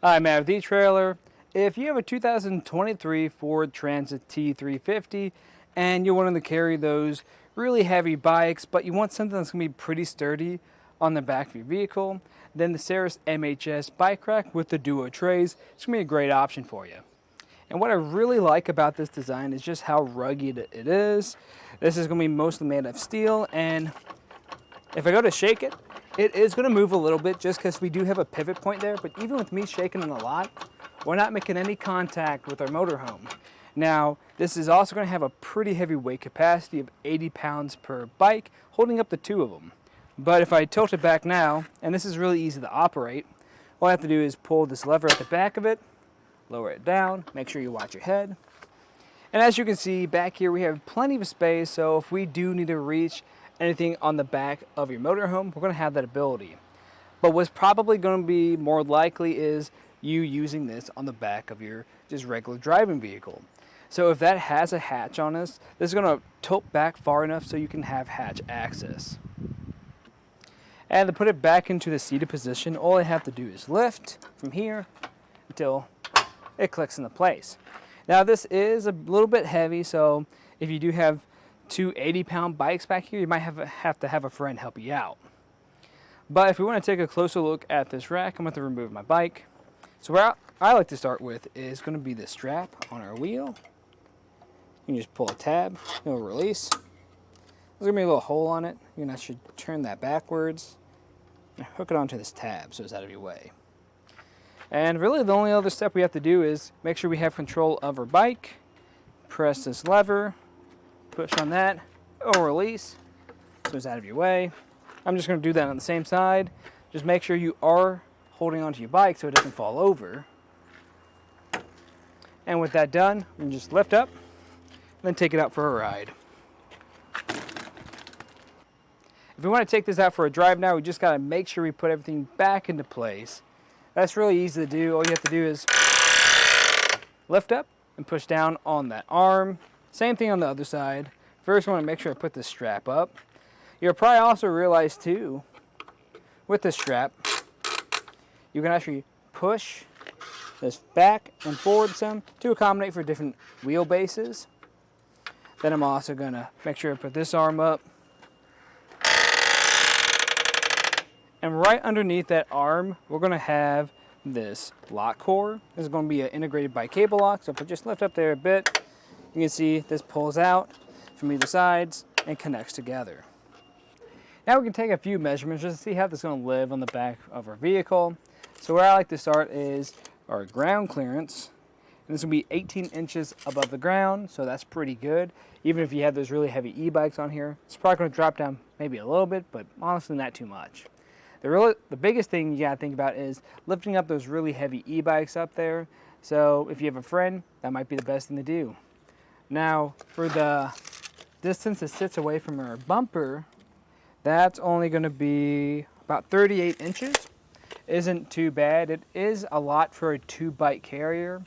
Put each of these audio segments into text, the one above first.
Hi, Matt with eTrailer. If you have a 2023 Ford Transit T350 and you're wanting to carry those really heavy bikes, but you want something that's going to be pretty sturdy on the back of your vehicle, then the Saris MHS bike rack with the duo trays is going to be a great option for you. And what I really like about this design is just how rugged it is. This is going to be mostly made of steel, and if I go to shake it, it is going to move a little bit just because we do have a pivot point there, but even with me shaking it a lot, we're not making any contact with our motorhome. Now, this is also going to have a pretty heavy weight capacity of 80 pounds per bike, holding up the two of them. But if I tilt it back now, and this is really easy to operate, all I have to do is pull this lever at the back of it, lower it down, make sure you watch your head. And as you can see, back here we have plenty of space, so if we do need to reach anything on the back of your motorhome, we're going to have that ability. But what's probably going to be more likely is you using this on the back of your just regular driving vehicle. So if that has a hatch on this is going to tilt back far enough so you can have hatch access. And to put it back into the seated position, all I have to do is lift from here until it clicks into place. Now this is a little bit heavy, so if you do have two 80-pound bikes back here, you might have to have a friend help you out. But if we want to take a closer look at this rack, I'm going to remove my bike. So where I like to start with is going to be the strap on our wheel. You can just pull a tab, it'll release. There's going to be a little hole on it. You're going to actually turn that backwards and hook it onto this tab so it's out of your way. And really the only other step we have to do is make sure we have control of our bike, press this lever, push on that, it'll release so it's out of your way. I'm just going to do that on the same side. Just make sure you are holding onto your bike so it doesn't fall over. And with that done, you can just lift up and then take it out for a ride. If we want to take this out for a drive now, we just got to make sure we put everything back into place. That's really easy to do. All you have to do is lift up and push down on that arm. Same thing on the other side. First, I want to make sure I put this strap up. You'll probably also realize too, with this strap, you can actually push this back and forward some to accommodate for different wheelbases. Then I'm also going to make sure I put this arm up. And right underneath that arm, we're going to have this lock core. This is going to be an integrated by cable lock. So if I just lift up there a bit, you can see this pulls out from either sides and connects together. Now we can take a few measurements just to see how this is going to live on the back of our vehicle. So where I like to start is our ground clearance. And this will be 18 inches above the ground, so that's pretty good. Even if you have those really heavy e-bikes on here, it's probably going to drop down maybe a little bit, but honestly not too much. The biggest thing you got to think about is lifting up those really heavy e-bikes up there. So if you have a friend, that might be the best thing to do. Now, for the distance it sits away from our bumper, that's only going to be about 38 inches. Isn't too bad. It is a lot for a 2-bike carrier.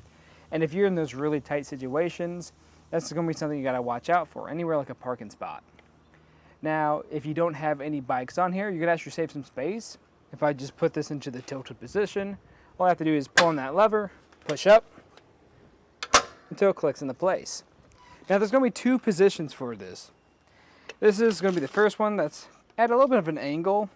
And if you're in those really tight situations, that's going to be something you got to watch out for, anywhere like a parking spot. Now, if you don't have any bikes on here, you could actually save some space. If I just put this into the tilted position, all I have to do is pull on that lever, push up, until it clicks into place. Now, there's going to be two positions for this. This is going to be the first one that's at a little bit of an angle.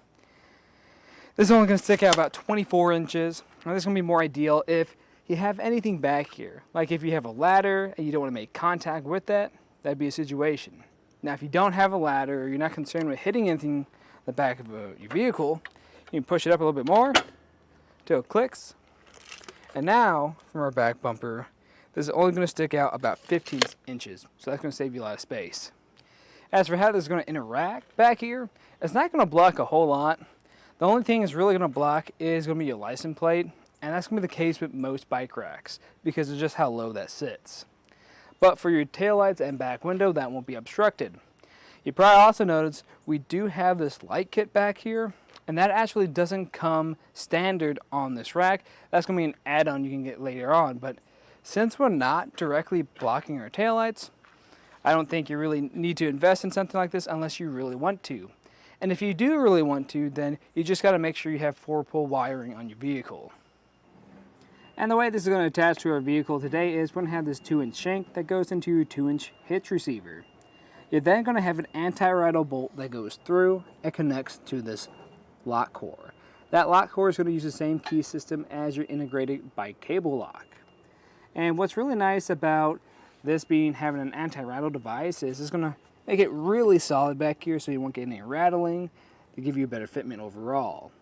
This is only going to stick out about 24 inches. Now, this is going to be more ideal if you have anything back here. Like if you have a ladder and you don't want to make contact with that, that'd be a situation. Now, if you don't have a ladder or you're not concerned with hitting anything in the back of your vehicle, you can push it up a little bit more until it clicks. And now, from our back bumper, this is only going to stick out about 15 inches. So that's going to save you a lot of space. As for how this is going to interact back here, it's not going to block a whole lot. The only thing it's really going to block is going to be your license plate. And that's going to be the case with most bike racks because of just how low that sits. But for your taillights and back window, that won't be obstructed. You probably also notice we do have this light kit back here, and that actually doesn't come standard on this rack. That's going to be an add-on you can get later on. But since we're not directly blocking our taillights, I don't think you really need to invest in something like this unless you really want to. And if you do really want to, then you just got to make sure you have 4-pole wiring on your vehicle. And the way this is going to attach to our vehicle today is we're going to have this 2-inch shank that goes into your 2-inch hitch receiver. You're then going to have an anti-rattle bolt that goes through and connects to this lock core. That lock core is going to use the same key system as your integrated bike cable lock. And what's really nice about this having an anti-rattle device is it's going to make it really solid back here so you won't get any rattling to give you a better fitment overall.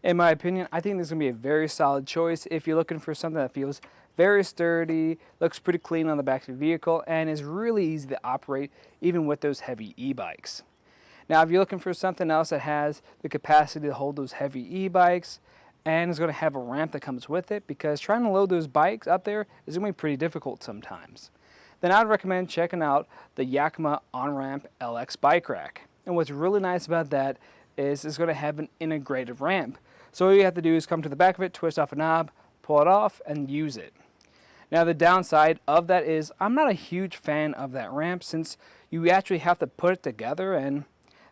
In my opinion, I think this is going to be a very solid choice if you're looking for something that feels very sturdy, looks pretty clean on the back of the vehicle, and is really easy to operate even with those heavy e-bikes. Now, if you're looking for something else that has the capacity to hold those heavy e-bikes and is going to have a ramp that comes with it, because trying to load those bikes up there is going to be pretty difficult sometimes, then I would recommend checking out the Yakima On-Ramp LX bike rack. And what's really nice about that is it's going to have an integrated ramp. So all you have to do is come to the back of it, twist off a knob, pull it off, and use it. Now the downside of that is I'm not a huge fan of that ramp, since you actually have to put it together, and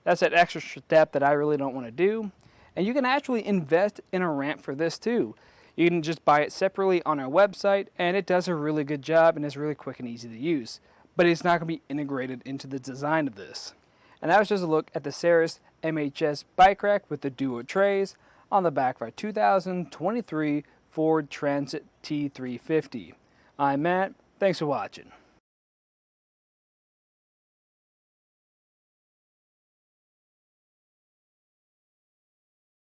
that's an extra step that I really don't want to do. And you can actually invest in a ramp for this too. You can just buy it separately on our website, and it does a really good job and is really quick and easy to use. But it's not going to be integrated into the design of this. And that was just a look at the Saris MHS bike rack with the duo trays on the back of our 2023 Ford Transit T350. I'm Matt. Thanks for watching.